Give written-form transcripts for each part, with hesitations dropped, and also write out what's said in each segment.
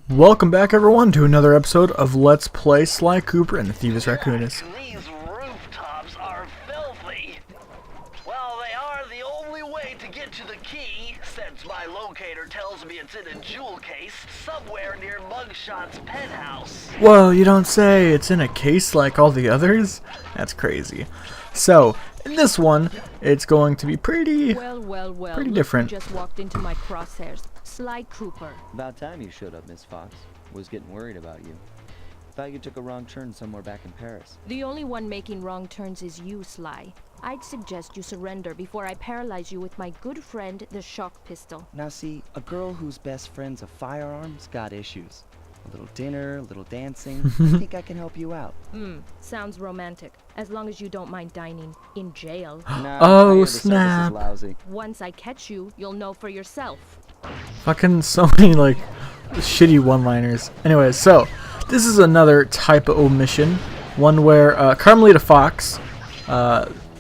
Welcome back, everyone, to another episode of Let's Play Sly Cooper and the Thievius Raccoonus. These rooftops are filthy. Well, they are the only way to get to the key, since my locator tells me it's in a jewel case somewhere near Mugshot's penthouse. Well, you don't say. It's in a case like all the others? That's crazy. So, in this one, it's going to be pretty different. You just walked into my crosshairs. Sly Cooper. About time you showed up, Miss Fox. Was getting worried about you. Thought you took a wrong turn somewhere back in Paris. The only one making wrong turns is you, Sly. I'd suggest you surrender before I paralyze you with my good friend, the shock pistol. Now see, a girl whose best friend's a firearm's got issues. A little dinner, a little dancing. I think I can help you out. Sounds romantic. As long as you don't mind dining in jail. Nah, Oh, I hear the service is snap. lousy. Once I catch you, you'll know for yourself. Fucking so many, like, shitty one-liners. Anyway, so, this is another type of mission. One where Carmelita Fox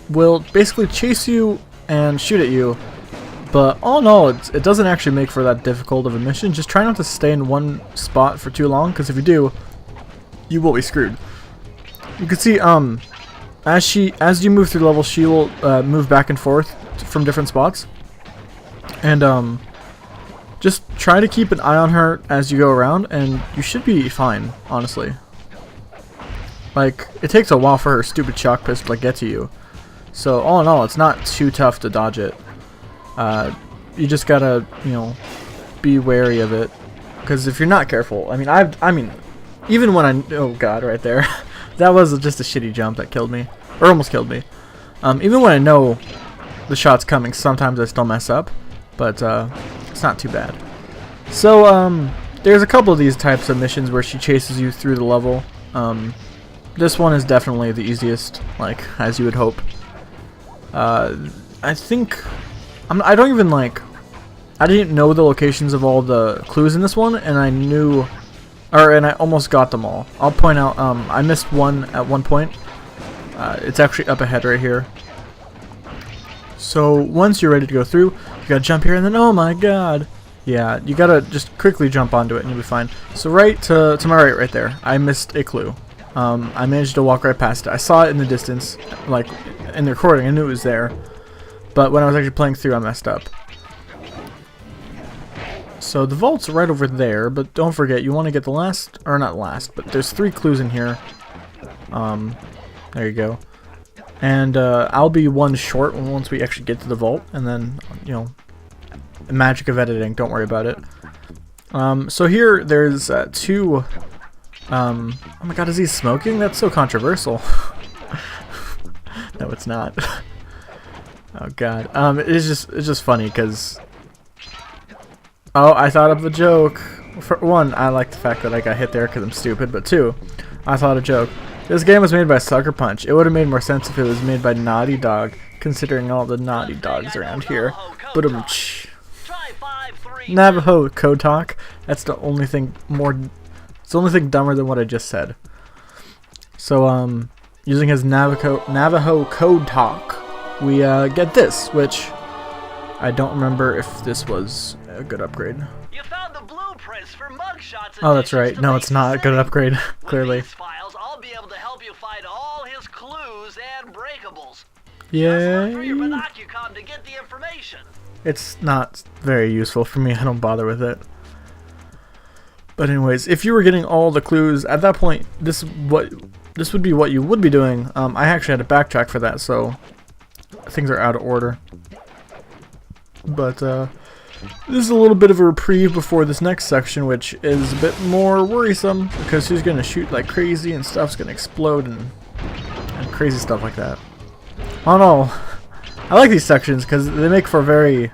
will basically chase you and shoot at you. But all in all, it doesn't actually make for that difficult of a mission. Just try not to stay in one spot for too long, because if you do, you will be screwed. You can see, as you move through levels, she will move back and forth from different spots. And just try to keep an eye on her as you go around, and you should be fine, honestly. Like, it takes a while for her stupid shock pistol to get to you. So all in all, it's not too tough to dodge it. You just gotta, you know, be wary of it, because if you're not careful, I mean, even when oh god, right there, that was just a shitty jump that killed me, or almost killed me. Even when I know the shot's coming, sometimes I still mess up, but it's not too bad. So there's a couple of these types of missions where she chases you through the level. This one is definitely the easiest, like as you would hope. I think. I don't even I didn't know the locations of all the clues in this one, and I almost got them all. I'll point out, I missed one at one point. It's actually up ahead right here. So once you're ready to go through, you gotta jump here, and then oh my god, yeah, you gotta just quickly jump onto it, and you'll be fine. So right to my right there, I missed a clue. I managed to walk right past it. I saw it in the distance, like in the recording. I knew it was there. But when I was actually playing through, I messed up. So the vault's right over there, but don't forget, you want to get the last, or not last, but there's 3 clues in here. There you go. And I'll be one short once we actually get to the vault, and then, you know, the magic of editing, don't worry about it. So here, there's 2, oh my god, is he smoking? That's so controversial. No, it's not. Oh god. It's just funny because I thought of a joke. For one, I like the fact that I got hit there because I'm stupid, but 2, I thought a joke. This game was made by Sucker Punch. It would have made more sense if it was made by Naughty Dog, considering all the Naughty Dogs around here. But Navajo code talk. That's the only thing it's the only thing dumber than what I just said. So using his Navajo code talk, we get this, which I don't remember if this was a good upgrade. You found the blueprints for Mugshot's. Oh, that's right. No, it's not a good upgrade, clearly. With these files, I'll be able to help you find all his clues and breakables. Yeah. Just look through your binocucom to get the information. It's not very useful for me. I don't bother with it. But anyways, if you were getting all the clues at that point, this would be what you would be doing. I actually had to backtrack for that, so things are out of order. But this is a little bit of a reprieve before this next section, which is a bit more worrisome because she's gonna shoot like crazy and stuff's gonna explode and crazy stuff like that. I don't know. I like these sections because they make for very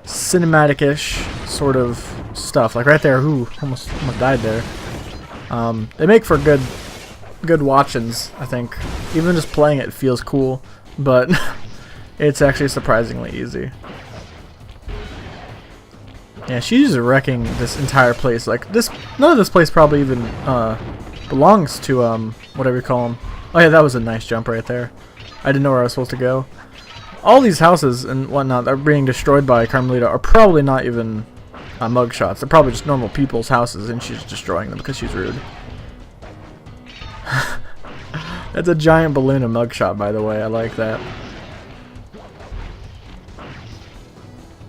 cinematic-ish sort of stuff. Like right there, almost died there. They make for good watch-ins, I think. Even just playing it feels cool, but it's actually surprisingly easy. Yeah, she's wrecking this entire place. Like none of this place probably even belongs to whatever you call them. Oh yeah, that was a nice jump right there. I didn't know where I was supposed to go. All these houses and whatnot that are being destroyed by Carmelita are probably not even mugshots. They're probably just normal people's houses, and she's destroying them because she's rude. That's a giant balloon of mugshot, by the way. I like that.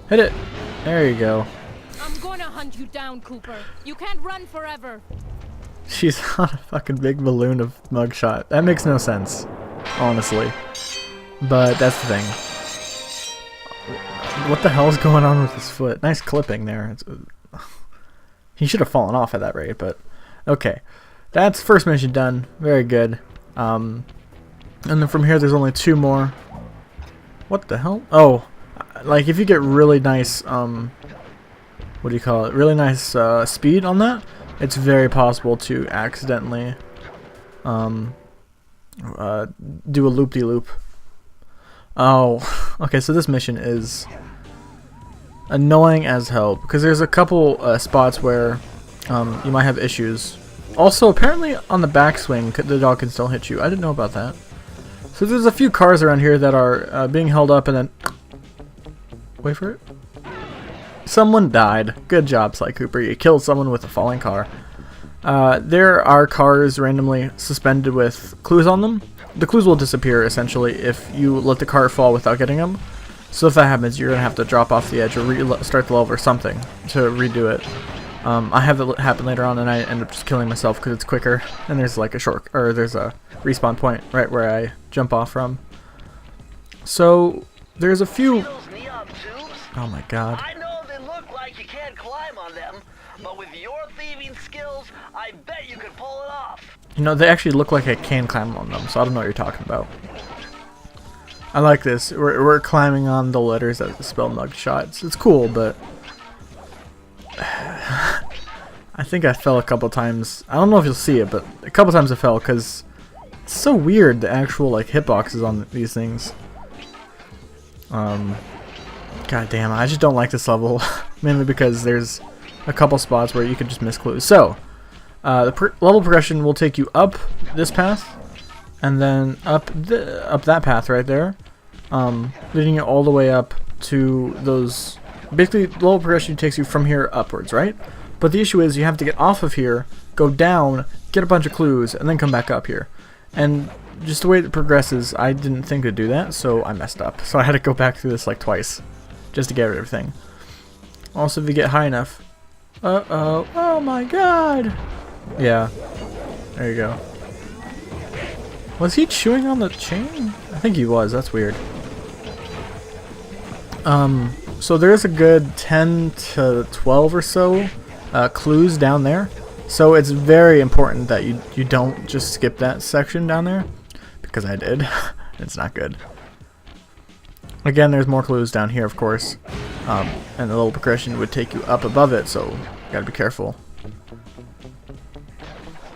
Hit it. There you go. I'm gonna hunt you down, Cooper. You can't run forever. She's on a fucking big balloon of mugshot. That makes no sense, honestly. But that's the thing. What the hell is going on with his foot? Nice clipping there. He should have fallen off at that rate, but okay. That's first mission done. Very good. And then from here, there's only 2 more. What the hell? Oh, like if you get really nice, what do you call it? Really nice speed on that, it's very possible to accidentally do a loop-de-loop. Oh, okay, so this mission is annoying as hell because there's a couple spots where you might have issues. Also, apparently on the backswing, the dog can still hit you. I didn't know about that. So there's a few cars around here that are being held up and then... Wait for it. Someone died. Good job, Sly Cooper. You killed someone with a falling car. There are cars randomly suspended with clues on them. The clues will disappear, essentially, if you let the car fall without getting them. So if that happens, you're going to have to drop off the edge or start the level or something to redo it. I have it happen later on, and I end up just killing myself because it's quicker. And there's like there's a respawn point right where I jump off from. So there's a few. Those neon tubes? Oh my god. I know they look like you can't climb on them, but with your thieving skills, I bet you could pull it off. You know, they actually look like I can climb on them, so I don't know what you're talking about. I like this. We're climbing on the letters that spell Mugshot. It's cool, but I think I fell a couple times. I don't know if you'll see it, but a couple times I fell because it's so weird, the actual like hitboxes on these things. God damn, I just don't like this level, mainly because there's a couple spots where you could just miss clues. So, the level progression will take you up this path, and then up that path right there, leading you all the way up to those. Basically, the level progression takes you from here upwards, right? But the issue is you have to get off of here, go down, get a bunch of clues, and then come back up here. And just the way it progresses, I didn't think to do that, so I messed up. So I had to go back through this like twice, just to get rid of everything. Also, if you get high enough... Uh-oh. Oh my god! Yeah. There you go. Was he chewing on the chain? I think he was. That's weird. So there's a good 10 to 12 or so clues down there. So it's very important that you don't just skip that section down there, because I did. It's not good. Again, there's more clues down here, of course, and the little progression would take you up above it, so you gotta be careful.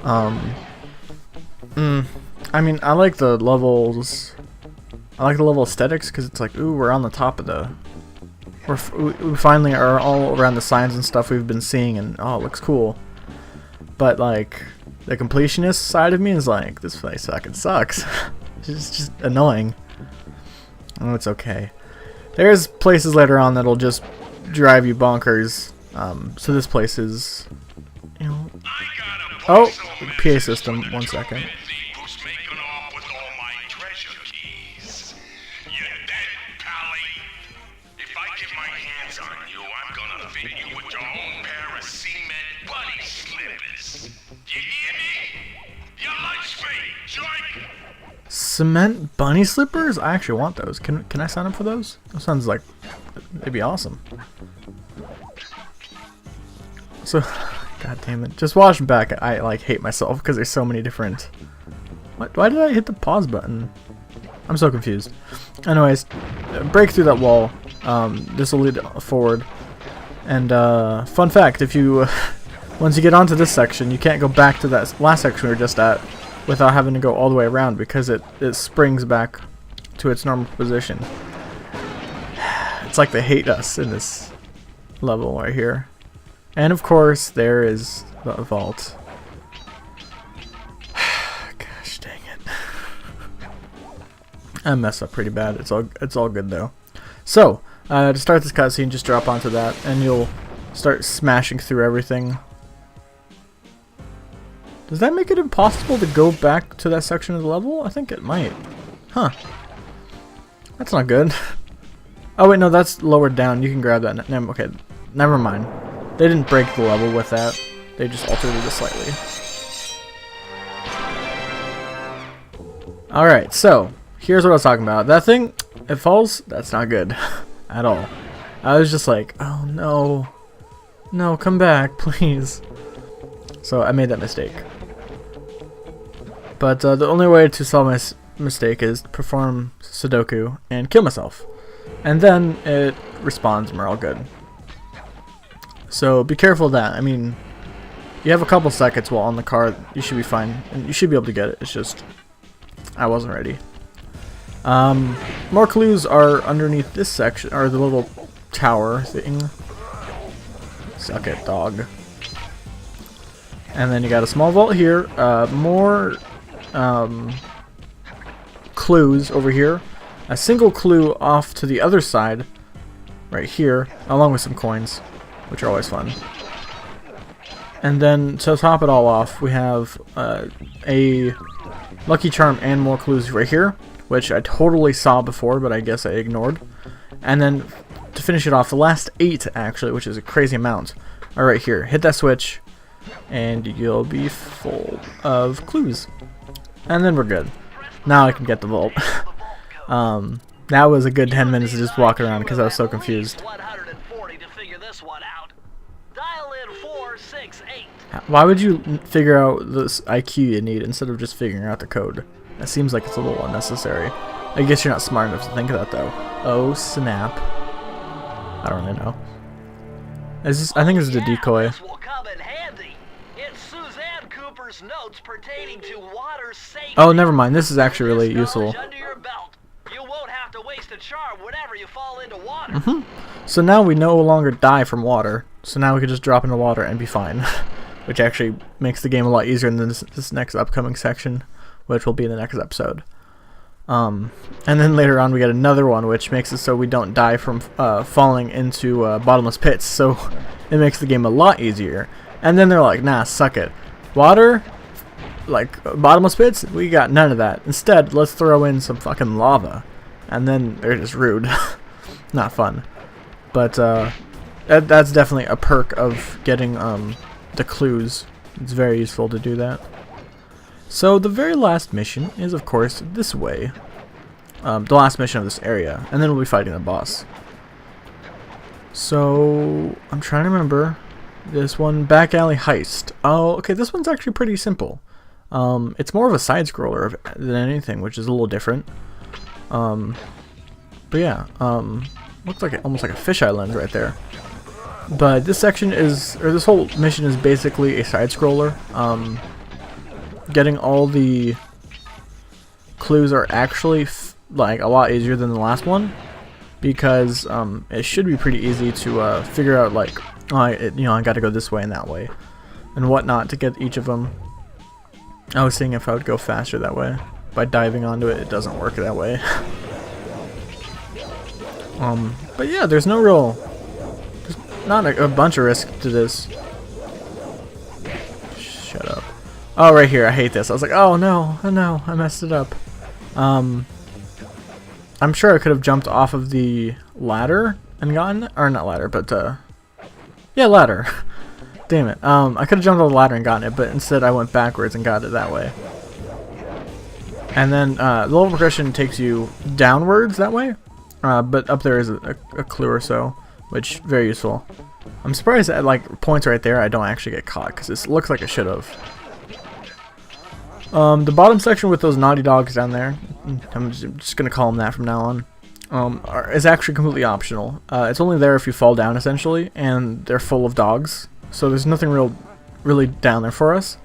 I mean, I like the levels. I like the level aesthetics because it's like, ooh, we're on the top of the. We finally are all around the signs and stuff we've been seeing, and oh, it looks cool. But like, the completionist side of me is like, this place fucking sucks. It's just annoying. Oh, it's okay. There's places later on that'll just drive you bonkers. So this place is, you know. Oh, PA system. 1 second. Cement bunny slippers? I actually want those. Can I sign up for those? That sounds like they'd be awesome. So, god damn it. Just watching back, I like hate myself because there's so many different. Why did I hit the pause button? I'm so confused. Anyways, break through that wall. This will lead forward. And fun fact: if you once you get onto this section, you can't go back to that last section we were just at without having to go all the way around because it springs back to its normal position. It's like they hate us in this level right here. And of course, there is the vault. Gosh dang it. I messed up pretty bad. It's all good though. So, to start this cutscene, just drop onto that and you'll start smashing through everything. Does that make it impossible to go back to that section of the level? I think it might. Huh. That's not good. Oh wait, no, that's lowered down. You can grab that. Okay, never mind. They didn't break the level with that. They just altered it slightly. Alright, so here's what I was talking about. That thing, it falls, that's not good at all. I was just like, oh no. No, come back, please. So I made that mistake. But the only way to solve my mistake is perform Sudoku and kill myself. And then it respawns and we're all good. So be careful of that. I mean, you have a couple seconds while on the car, you should be fine. And you should be able to get it. It's just, I wasn't ready. More clues are underneath this section, or the little tower thing. Suck it, dog. And then you got a small vault here. More clues over here. A single clue off to the other side, right here, along with some coins, which are always fun. And then to top it all off, we have a lucky charm and more clues right here, which I totally saw before, but I guess I ignored. And then to finish it off, the last 8 actually, which is a crazy amount, are right here. Hit that switch, and you'll be full of clues. And then we're good. Now I can get the vault. That was a good 10 minutes of just walking around because I was so confused. 140 to figure this one out. Dial in 468. Why would you figure out this IQ you need instead of just figuring out the code? That seems like it's a little unnecessary. I guess you're not smart enough to think of that though. Oh snap. I don't really know. I think it's the decoy. This will come in handy. It's Suzanne Cooper's notes pertaining to water safety. Oh, never mind. This is actually really useful. Under your belt. You won't have to waste a charm whenever you fall into water. So now we no longer die from water. So now we can just drop into water and be fine. Which actually makes the game a lot easier than this next upcoming section, which will be in the next episode. And then later on we get another one which makes it so we don't die from falling into bottomless pits. So it makes the game a lot easier. And then they're like, nah, suck it. Water? Like bottomless pits? We got none of that. Instead, let's throw in some fucking lava. And then they're just rude. Not fun. But that's definitely a perk of getting the clues. It's very useful to do that. So the very last mission is of course this way. The last mission of this area. And then we'll be fighting the boss. So I'm trying to remember. This one, back alley heist. Oh, okay, this one's actually pretty simple. It's more of a side scroller than anything, which is a little different. But yeah, looks like almost like a fisheye lens right there. But this section is, or this whole mission is basically a side scroller. Getting all the clues are actually like a lot easier than the last one, because it should be pretty easy to figure out like, I got to go this way and that way and whatnot to get each of them. I was seeing if I would go faster that way. By diving onto it, it doesn't work that way. But yeah, there's no real, there's not a bunch of risk to this. Shut up. Oh, right here, I hate this. I was like, oh no, I messed it up. I'm sure I could have jumped off of the ladder and gotten, or not ladder, but yeah, ladder. Damn it. I could have jumped on the ladder and gotten it, but instead I went backwards and got it that way. And then the level progression takes you downwards that way, but up there is a clue or so, which very useful. I'm surprised at like points right there I don't actually get caught, because it looks like I should have. The bottom section with those naughty dogs down there, I'm just gonna call them that from now on. Is actually completely optional. It's only there if you fall down, essentially, and they're full of dogs. So there's nothing really down there for us.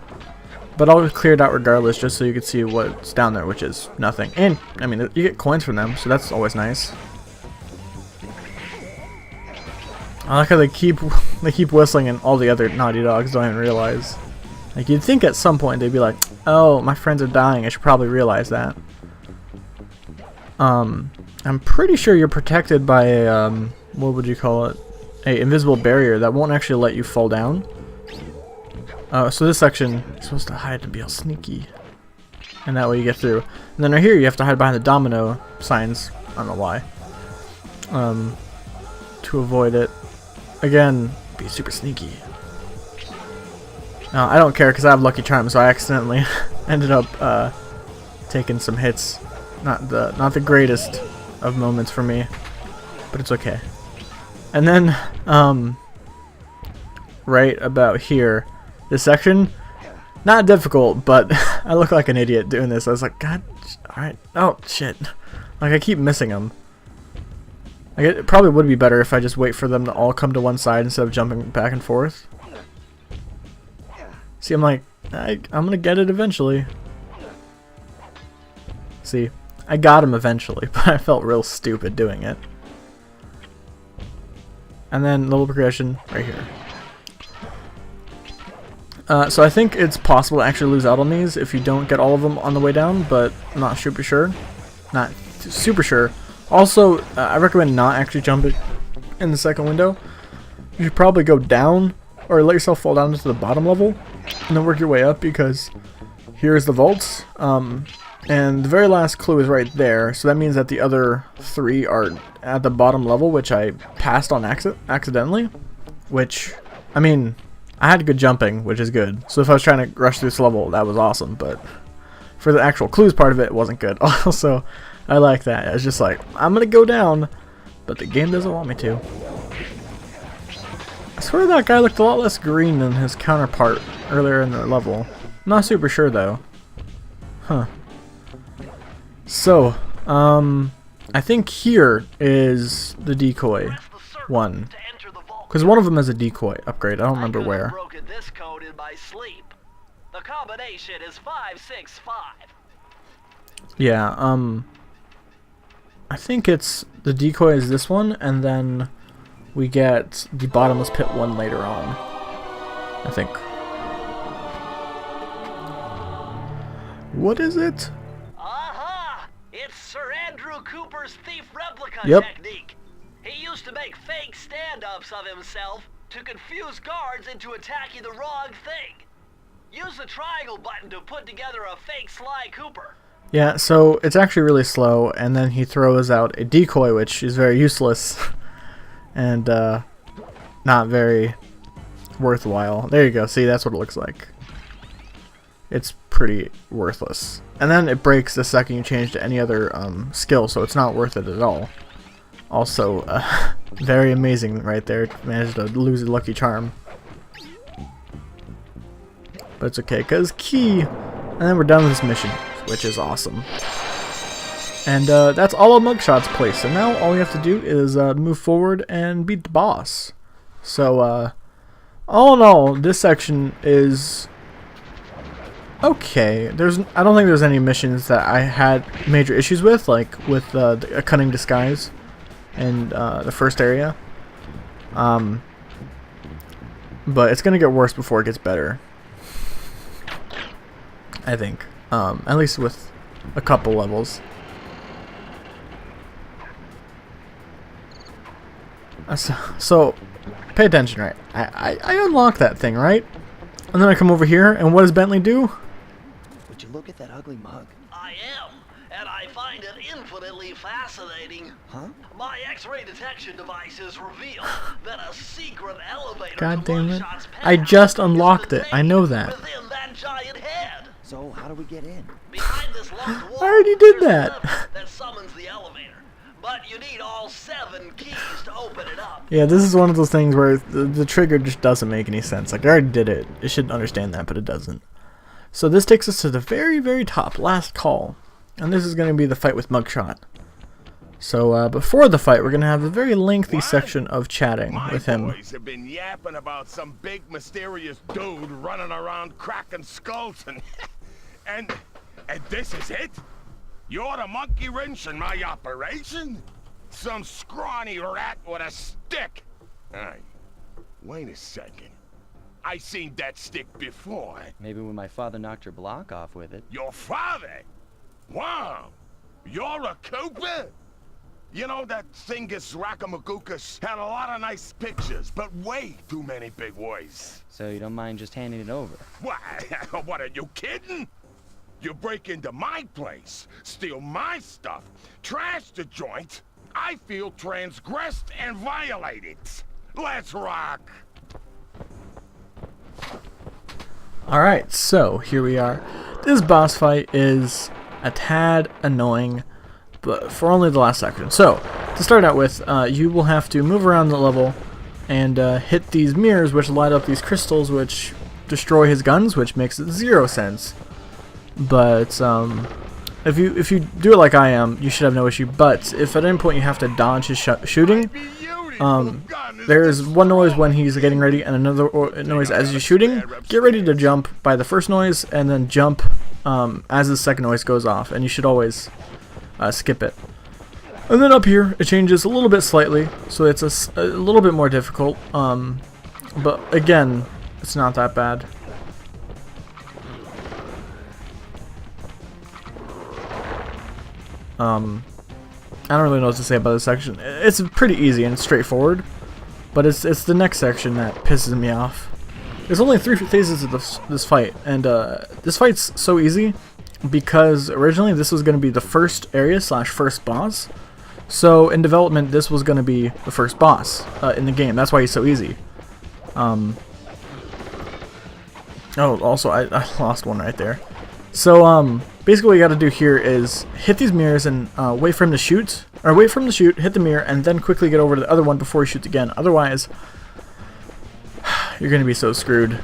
But I'll clear it out regardless, just so you can see what's down there, which is nothing. And, I mean, you get coins from them, so that's always nice. I like how they keep whistling, and all the other naughty dogs don't even realize. Like, you'd think at some point they'd be like, oh, my friends are dying, I should probably realize that. I'm pretty sure you're protected by a, what would you call it? a invisible barrier that won't actually let you fall down. So this section is supposed to hide to be all sneaky, and that way you get through. And then right here you have to hide behind the domino signs. I don't know why. To avoid it. Again, be super sneaky. I don't care because I have Lucky Charm, so I accidentally ended up taking some hits. Not the greatest of moments for me, but it's okay. And then right about here, this section, not difficult, but I look like an idiot doing this. I was like, God, alright, oh shit. Like I keep missing them. Like it probably would be better if I just wait for them to all come to one side instead of jumping back and forth. See, I'm like, I'm gonna get it eventually. See, I got him eventually, but I felt real stupid doing it. And then level progression right here. So I think it's possible to actually lose out on these if you don't get all of them on the way down, but I'm not super sure. Not super sure. Also, I recommend not actually jumping in the second window. You should probably go down or let yourself fall down into the bottom level and then work your way up, because here's the vaults. And the very last clue is right there, so that means that the other 3 are at the bottom level, which I passed on accidentally. Which, I mean, I had good jumping, which is good. So if I was trying to rush through this level, that was awesome. But for the actual clues part of it, it wasn't good. Also, I like that. I was just like, I'm going to go down, but the game doesn't want me to. I swear that guy looked a lot less green than his counterpart earlier in the level. I'm not super sure, though. Huh. So, I think here is the decoy one, because one of them is a decoy upgrade. I don't remember where. Broken this code in my sleep. The combination is 565. Yeah, I think it's the decoy is this one, and then we get the bottomless pit one later on. I think. What is it? It's Sir Andrew Cooper's thief replica Yep. technique. He used to make fake stand-ups of himself to confuse guards into attacking the wrong thing. Use the triangle button to put together a fake Sly Cooper. Yeah, so it's actually really slow, and then he throws out a decoy, which is very useless and not very worthwhile. There you go. See, that's what it looks like. It's pretty worthless. And then it breaks the second you change to any other skill, so it's not worth it at all. Also, very amazing right there. Managed to lose a Lucky Charm. But it's okay, because key. And then we're done with this mission, which is awesome. And that's all of Mugshot's place. And now all we have to do is move forward and beat the boss. So, all in all, this section is okay. I don't think there's any missions that I had major issues with, like with a cunning disguise and the first area. But it's gonna get worse before it gets better, I think. At least with a couple levels. So pay attention, right? I unlock that thing, right? And then I come over here, and what does Bentley do? Would you look at that ugly mug? I am, and I find it infinitely fascinating. Huh? My X-ray detection devices reveal that a secret elevator God to damn it. Mugshot's I penthouse just is unlocked it. I know contained that. within that giant head. So how do we get in? Behind this locked wall, I already did there's a that. lever that summons the elevator. But you need all 7 keys to open it up. Yeah, this is one of those things where the trigger just doesn't make any sense. Like, I already did it. It should understand that, but it doesn't. So this takes us to the very, very top, last call. And this is going to be the fight with Mugshot. So before the fight, we're going to have a very lengthy section of chatting with him. My boys have been yapping about some big mysterious dude running around cracking skulls and this is it? You're the monkey wrench in my operation? Some scrawny rat with a stick. Hey, wait a second. I seen that stick before. Maybe when my father knocked your block off with it. Your father? Wow, you're a Cooper? You know that Thievius Raccoonus had a lot of nice pictures, but way too many big words. So you don't mind just handing it over? What? What, are you kidding? You break into my place, steal my stuff, trash the joint. I feel transgressed and violated. Let's rock. Alright, so here we are. This boss fight is a tad annoying, but for only the last section. So, to start out with, you will have to move around the level and hit these mirrors which light up these crystals which destroy his guns, which makes 0 sense. But if you do it like I am, you should have no issue. But if at any point you have to dodge his shooting, there's one noise when he's getting ready and another noise as he's shooting. Get ready to jump by the first noise and then jump as the second noise goes off, and you should always skip it. And then up here it changes a little bit slightly, so it's a little bit more difficult, but again, it's not that bad. I don't really know what to say about this section. It's pretty easy and straightforward, but it's the next section that pisses me off. There's only 3 phases of this fight, and this fight's so easy because originally this was going to be the first area / first boss. So in development, this was going to be the first boss in the game. That's why he's so easy. Oh, also I lost one right there. So basically what you got to do here is hit these mirrors and wait for him to shoot, hit the mirror, and then quickly get over to the other one before he shoots again. Otherwise, you're going to be so screwed.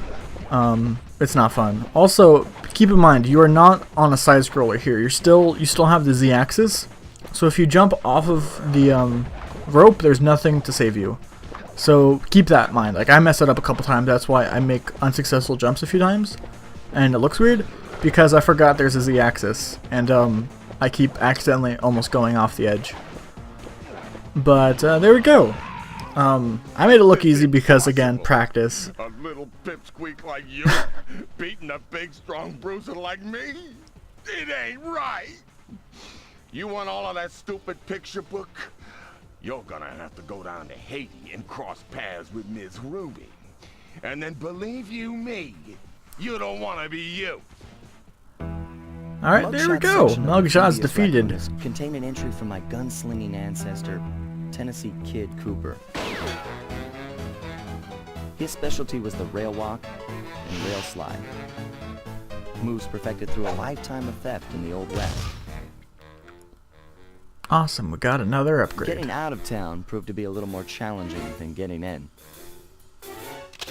It's not fun. Also, keep in mind you are not on a side scroller here. You still have the Z-axis. So if you jump off of the rope, there's nothing to save you. So keep that in mind. Like, I messed it up a couple times. That's why I make unsuccessful jumps a few times, and it looks weird because I forgot there's a Z-axis, and I keep accidentally almost going off the edge. But there we go. I made it look easy because, again, practice. A little pipsqueak like you beating a big, strong bruiser like me? It ain't right. You want all of that stupid picture book? You're gonna have to go down to Haiti and cross paths with Miss Ruby. And then believe you me, you don't want to be you. Alright, there we go. Mugshot's defeated. Raccoonus contained an entry from my gunslinging ancestor, Tennessee Kid Cooper. His specialty was the rail walk and rail slide. Moves perfected through a lifetime of theft in the Old West. Awesome, we got another upgrade. Getting out of town proved to be a little more challenging than getting in.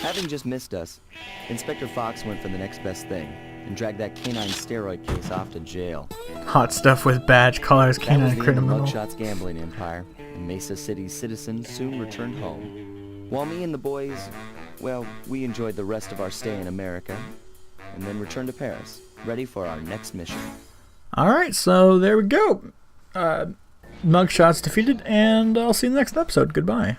Having just missed us, Inspector Fox went for the next best thing and dragged that canine steroid case off to jail. Hot stuff with badge collars, That was canine the end of criminal. Mugshot's gambling empire, and Mesa City's citizens soon returned home. While me and the boys, well, we enjoyed the rest of our stay in America, and then returned to Paris, ready for our next mission. Alright, so there we go. Mugshot's defeated, and I'll see you in the next episode. Goodbye.